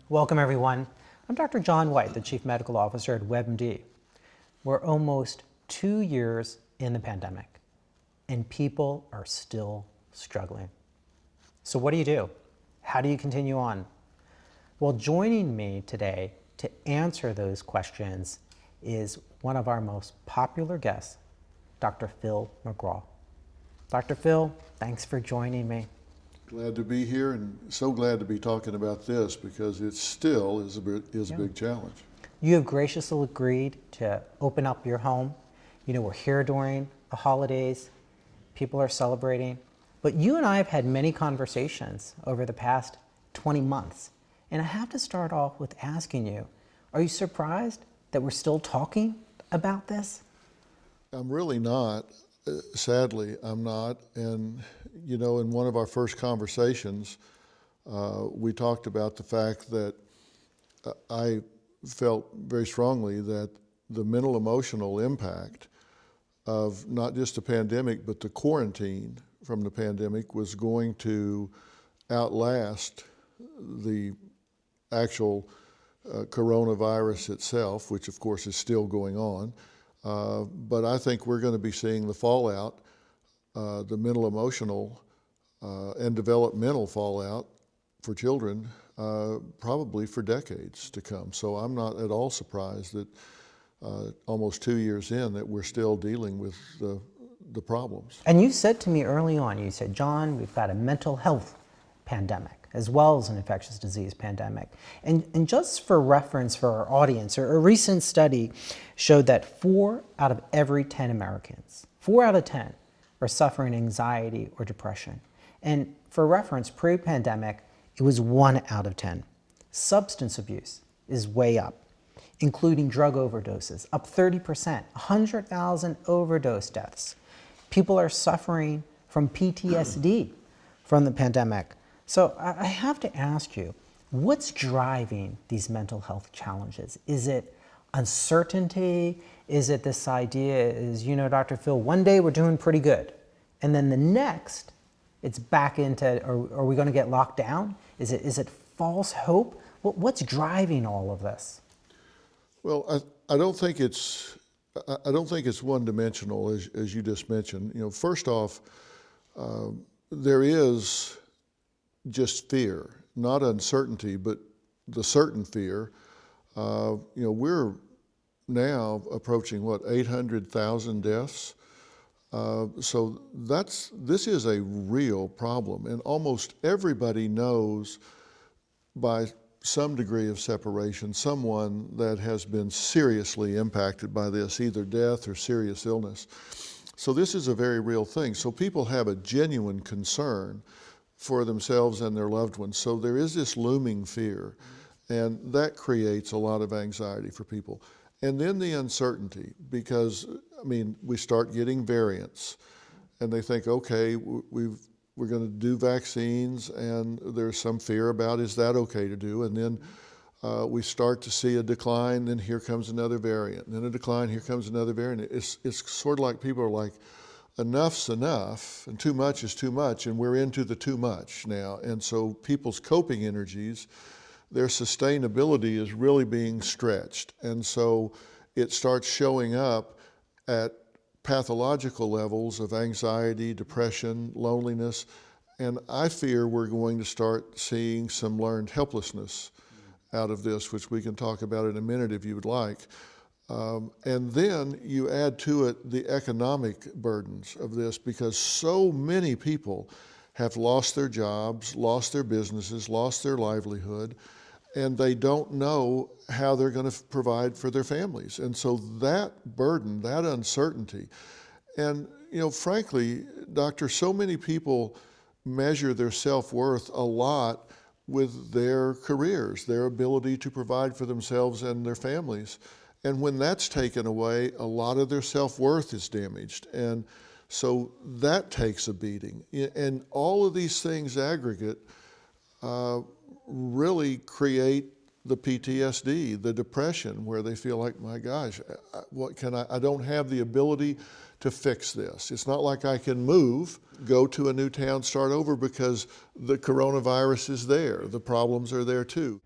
Welcome, everyone. I'm Dr. John White, the Chief Medical Officer at WebMD. We're almost 2 years in the pandemic, and people are still struggling. So what do? How do you continue on? Well, joining me today to answer those questions is one of our most popular guests, Dr. Phil McGraw. Dr. Phil, thanks for joining me. Glad to be here, and so glad to be talking about this because it still is a big challenge. You have graciously agreed to open up your home. You know, we're here during the holidays. People are celebrating. But you and I have had many conversations over the past 20 months. And I have to start off with asking you, are you surprised that we're still talking about this? I'm really not. Sadly, I'm not. And, you know, in one of our first conversations, we talked about the fact that I felt very strongly that the mental emotional impact of not just the pandemic, but the quarantine from the pandemic was going to outlast the actual coronavirus itself, which of course is still going on. But I think we're going to be seeing the fallout, the mental emotional and developmental fallout for children probably for decades to come. So I'm not at all surprised that almost 2 years in that we're still dealing with the problems. And you said to me early on, you said, John, we've got a mental health pandemic as well as an infectious disease pandemic. And just for reference for our audience, a recent study showed that 4 out of every 10 Americans, 4 out of 10 are suffering anxiety or depression. And for reference, pre-pandemic, it was 1 out of 10. Substance abuse is way up, including drug overdoses, up 30%, 100,000 overdose deaths. People are suffering from PTSD from the pandemic. So I have to ask you, what's driving these mental health challenges? Is it uncertainty? Is it this idea, you know, Dr. Phil, one day we're doing pretty good, and then the next, it's back into, are we going to get locked down? Is it false hope? What's driving all of this? Well, I don't think it's one-dimensional, as you just mentioned. You know, first off, there is just fear, not uncertainty, but the certain fear. You know, we're now approaching 800,000 deaths. So this is a real problem, and almost everybody knows by some degree of separation someone that has been seriously impacted by this, either death or serious illness. So this is a very real thing. So people have a genuine concern for themselves and their loved ones. So there is this looming fear, and that creates a lot of anxiety for people. And then the uncertainty, because, I mean, we start getting variants, and they think, okay, we're going to do vaccines, and there's some fear about, is that okay to do? And then we start to see a decline, then here comes another variant, and then a decline, here comes another variant. It's sort of like people are like, enough's enough, and too much is too much, and we're into the too much now. And so people's coping energies, their sustainability is really being stretched. And so it starts showing up at pathological levels of anxiety, depression, loneliness, and I fear we're going to start seeing some learned helplessness out of this, which we can talk about in a minute if you would like. And then you add to it the economic burdens of this, because so many people have lost their jobs, lost their businesses, lost their livelihood, and they don't know how they're going to provide for their families. And so that burden, that uncertainty, and you know, frankly, Doctor, so many people measure their self-worth a lot with their careers, their ability to provide for themselves and their families. And when that's taken away, a lot of their self-worth is damaged. And so that takes a beating. And all of these things aggregate really create the PTSD, the depression, where they feel like, my gosh, I don't have the ability to fix this. It's not like I can move, go to a new town, start over, because the coronavirus is there. The problems are there too.